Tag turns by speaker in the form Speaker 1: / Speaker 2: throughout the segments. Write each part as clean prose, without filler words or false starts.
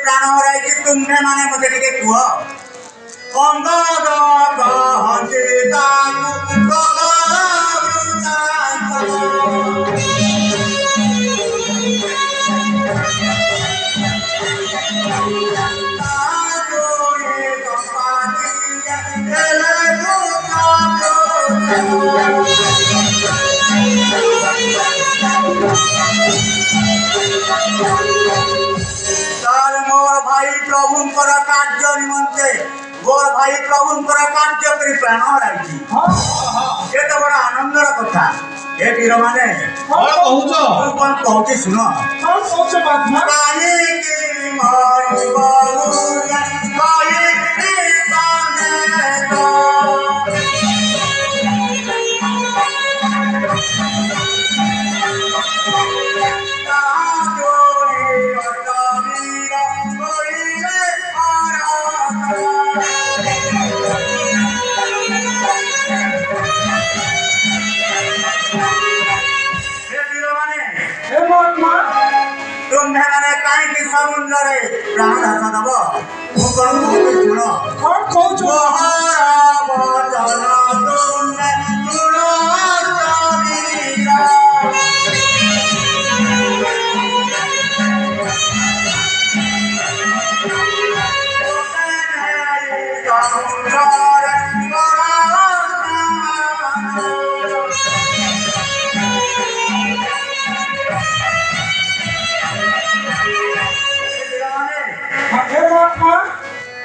Speaker 1: प्राण हराई तुम्हें माने मत टे कह अंग मोर भाई प्रभु कार्य निमंते मोर भाई प्रभु कार्य कर प्राण हराई ये तो बड़ा आनंदर कथा ये वीर माने कौन कहूँ सुन प्राण धासा दब मु कौन कहूँ शुण
Speaker 2: कौन कहूँ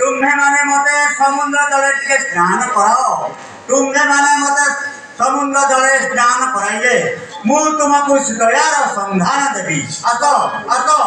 Speaker 1: तुम्हें माने मते समुद्र जले टिके स्नान कराओ तुम्हें माने मते समुद्र जले स्नान कराइले मु तुमको दयार संधान देवी आसो आसो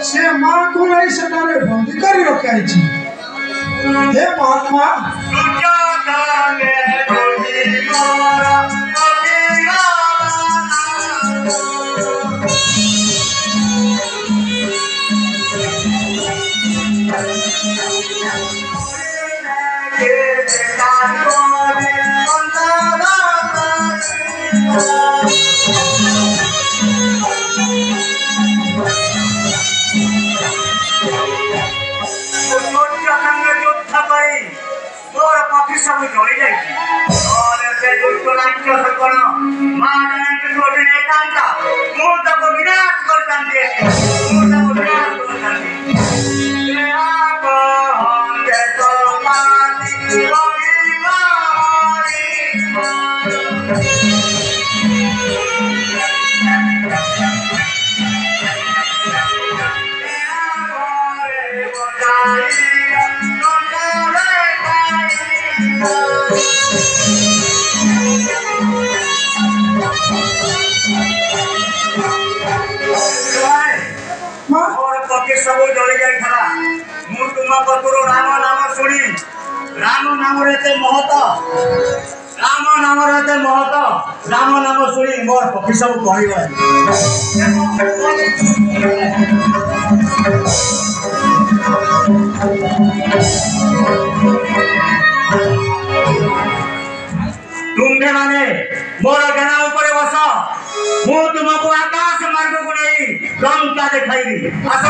Speaker 1: से माँ को नहीं सटारे बंदी करी रखाई छी हे महात्मा सब जोड़ी जाएगी और ऐसे दुष्ट राक्षस कोण मां जाने को नहीं कांता मूर्त को विनाश कर दे मूर्त को विनाश कर दे ये आप हम के तो माती गोरी मारी सब जड़ी जाई था मु तुम पतुर राम नाम सुनी राम नाम रे महत राम नाम रे महत राम नाम सुनी मोर पक्षी सब कहबे लंका देखाइबी आस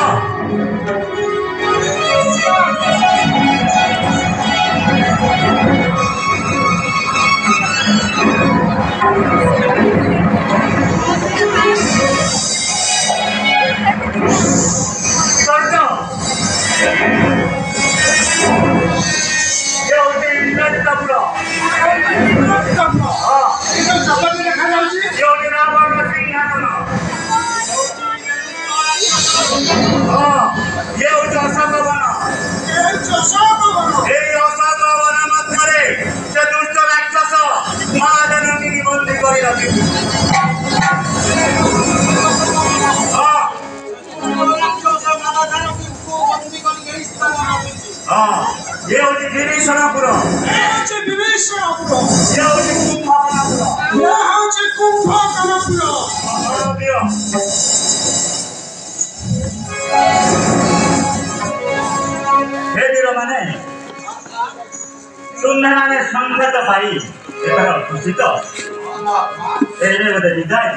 Speaker 1: तुम्हें संकेत पाई खुशी तो विदाय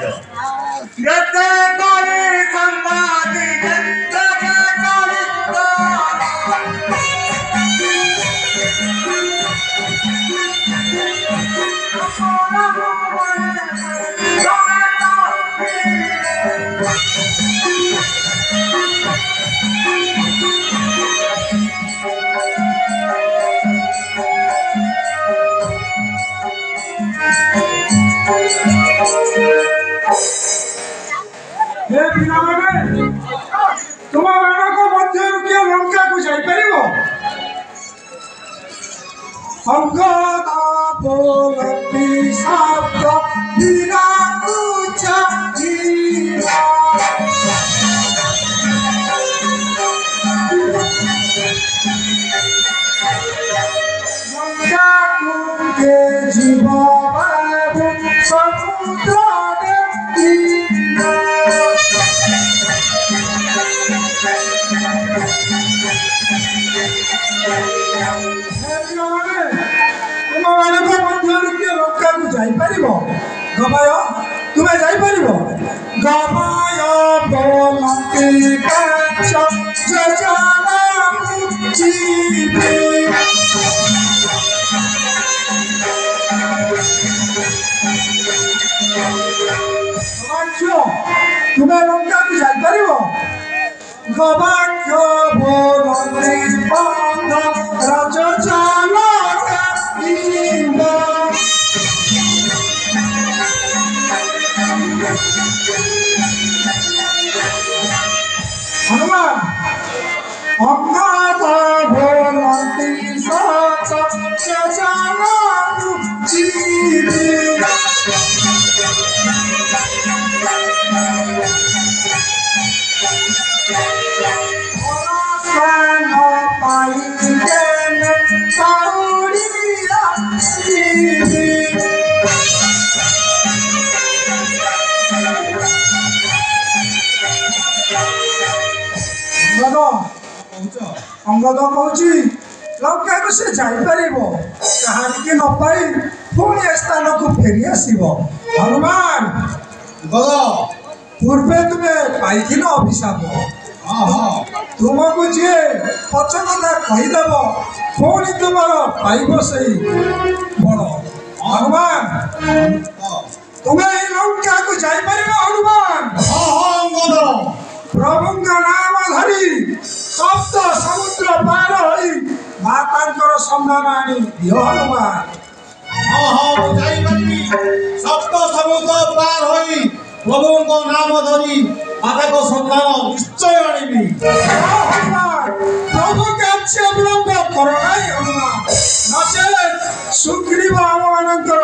Speaker 2: तुम मध्य किए लंका को जापर जीव समुद्र गवाय तुम्हें जापर गवाय बोलती तुम्हें लंका को जापर गवाक्य बोलती राज चाल हनुमान अंगाता बोलती अंगद कौच लंका को से जापर कहानी न पाई पुणी स्थान को फेरी आस हनुमान पूर्वे तुम्हें पाई अभिशाप तुमको जी पच कथा कहीदेव पुणी तुम पाइब से बड़ हनुमान तुम्हें लंका को जापर हनुमान प्रभु नाम धरी सप्त समुद्र पार होई माता संधान आनी दियो हनुमान
Speaker 3: सप्त समुद्र पार होई प्रभु नाम धरी माता को संधान निश्चय आनी
Speaker 2: प्रभु कार्य विलंब कर हनुमान नचे सुग्रीव आम मानकर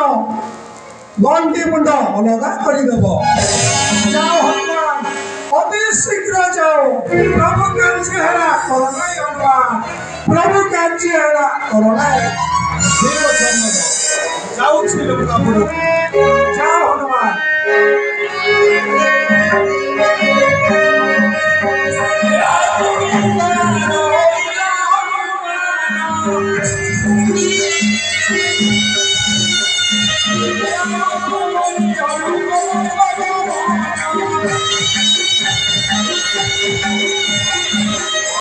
Speaker 2: गंडी मुंड अलगा करदेव जाओ हनुमान अति शीघ्र जाओ प्रभु कार्य है करोना हनुमान प्रभु कार्य है करोना
Speaker 3: जाओ
Speaker 2: जाओ हनुमान
Speaker 4: Yeah.